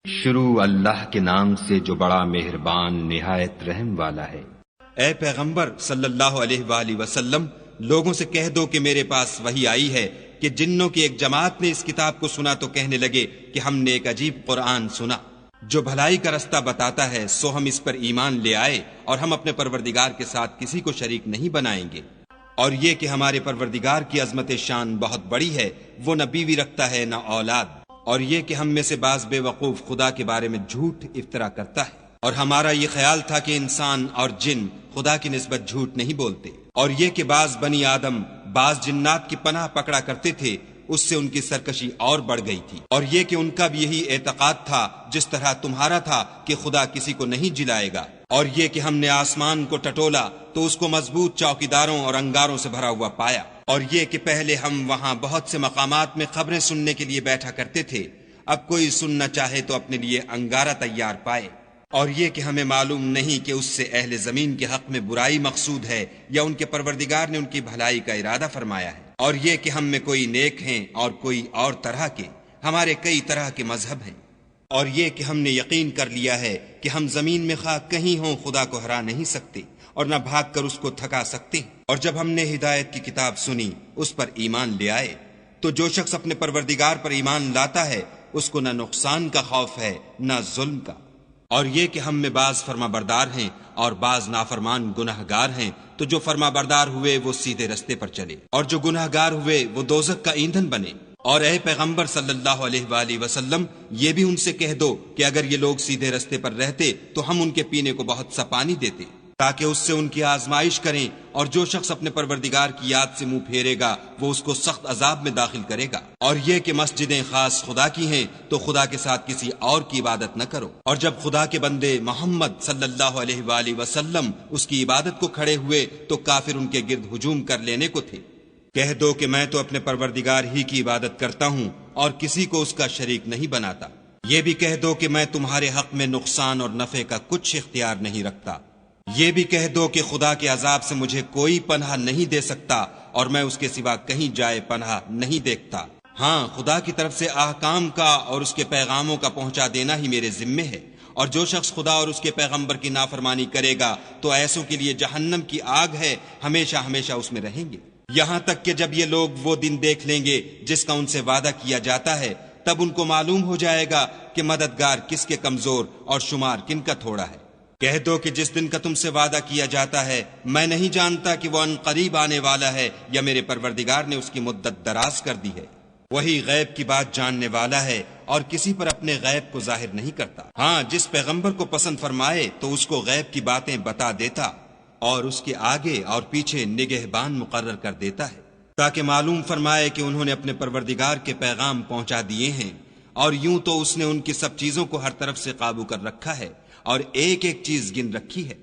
شروع اللہ کے نام سے جو بڑا مہربان نہایت رحم والا ہے۔ اے پیغمبر صلی اللہ علیہ وآلہ وسلم، لوگوں سے کہہ دو کہ میرے پاس وحی آئی ہے کہ جنوں کی ایک جماعت نے اس کتاب کو سنا تو کہنے لگے کہ ہم نے ایک عجیب قرآن سنا جو بھلائی کا رستہ بتاتا ہے، سو ہم اس پر ایمان لے آئے اور ہم اپنے پروردگار کے ساتھ کسی کو شریک نہیں بنائیں گے۔ اور یہ کہ ہمارے پروردگار کی عظمت شان بہت بڑی ہے، وہ نہ بیوی رکھتا ہے نہ اولاد، اور یہ کہ ہم میں سے بعض بے وقوف خدا کے بارے میں جھوٹ افطرا کرتا ہے، اور ہمارا یہ خیال تھا کہ انسان اور جن خدا کی نسبت جھوٹ نہیں بولتے، اور یہ کہ بعض بنی آدم بعض جنات کی پناہ پکڑا کرتے تھے، اس سے ان کی سرکشی اور بڑھ گئی تھی، اور یہ کہ ان کا بھی یہی اعتقاد تھا جس طرح تمہارا تھا کہ خدا کسی کو نہیں جلائے گا، اور یہ کہ ہم نے آسمان کو ٹٹولا تو اس کو مضبوط چوکیداروں اور انگاروں سے بھرا ہوا پایا، اور یہ کہ پہلے ہم وہاں بہت سے مقامات میں خبریں سننے کے لیے بیٹھا کرتے تھے، اب کوئی سننا چاہے تو اپنے لیے انگارہ تیار پائے، اور یہ کہ ہمیں معلوم نہیں کہ اس سے اہل زمین کے حق میں برائی مقصود ہے یا ان کے پروردگار نے ان کی بھلائی کا ارادہ فرمایا ہے، اور یہ کہ ہم میں کوئی نیک ہیں اور کوئی اور طرح کے، ہمارے کئی طرح کے مذہب ہیں، اور یہ کہ ہم نے یقین کر لیا ہے کہ ہم زمین میں خواہ کہیں ہوں خدا کو ہرا نہیں سکتے اور نہ بھاگ کر اس کو تھکا سکتے، اور جب ہم نے ہدایت کی کتاب سنی اس پر ایمان لے آئے، تو جو شخص اپنے پروردگار پر ایمان لاتا ہے اس کو نہ نقصان کا خوف ہے نہ ظلم کا، اور یہ کہ ہم میں بعض فرما بردار ہیں اور بعض نافرمان گناہ گار ہیں، تو جو فرما بردار ہوئے وہ سیدھے رستے پر چلے اور جو گناہ گار ہوئے وہ دوزخ کا ایندھن بنے۔ اور اے پیغمبر صلی اللہ علیہ وآلہ وسلم، یہ بھی ان سے کہہ دو کہ اگر یہ لوگ سیدھے رستے پر رہتے تو ہم ان کے پینے کو بہت سا پانی دیتے تاکہ اس سے ان کی آزمائش کریں، اور جو شخص اپنے پروردگار کی یاد سے منہ پھیرے گا وہ اس کو سخت عذاب میں داخل کرے گا، اور یہ کہ مسجدیں خاص خدا کی ہیں تو خدا کے ساتھ کسی اور کی عبادت نہ کرو۔ اور جب خدا کے بندے محمد صلی اللہ علیہ وآلہ وسلم اس کی عبادت کو کھڑے ہوئے تو کافر ان کے گرد ہجوم کر لینے کو تھے، کہہ دو کہ میں تو اپنے پروردگار ہی کی عبادت کرتا ہوں اور کسی کو اس کا شریک نہیں بناتا، یہ بھی کہہ دو کہ میں تمہارے حق میں نقصان اور نفع کا کچھ اختیار نہیں رکھتا، یہ بھی کہہ دو کہ خدا کے عذاب سے مجھے کوئی پناہ نہیں دے سکتا اور میں اس کے سوا کہیں جائے پناہ نہیں دیکھتا، ہاں خدا کی طرف سے احکام کا اور اس کے پیغاموں کا پہنچا دینا ہی میرے ذمے ہے، اور جو شخص خدا اور اس کے پیغمبر کی نافرمانی کرے گا تو ایسوں کے لیے جہنم کی آگ ہے، ہمیشہ ہمیشہ اس میں رہیں گے، یہاں تک کہ جب یہ لوگ وہ دن دیکھ لیں گے جس کا ان سے وعدہ کیا جاتا ہے، تب ان کو معلوم ہو جائے گا کہ مددگار کس کے کمزور اور شمار کن کا تھوڑا ہے۔ کہہ دو کہ جس دن کا تم سے وعدہ کیا جاتا ہے میں نہیں جانتا کہ وہ ان قریب آنے والا ہے یا میرے پروردگار نے اس کی مدت دراز کر دی ہے، وہی غیب کی بات جاننے والا ہے اور کسی پر اپنے غیب کو ظاہر نہیں کرتا، ہاں جس پیغمبر کو پسند فرمائے تو اس کو غیب کی باتیں بتا دیتا اور اس کے آگے اور پیچھے نگہبان مقرر کر دیتا ہے تاکہ معلوم فرمائے کہ انہوں نے اپنے پروردگار کے پیغام پہنچا دیے ہیں، اور یوں تو اس نے ان کی سب چیزوں کو ہر طرف سے قابو کر رکھا ہے اور ایک ایک چیز گن رکھی ہے۔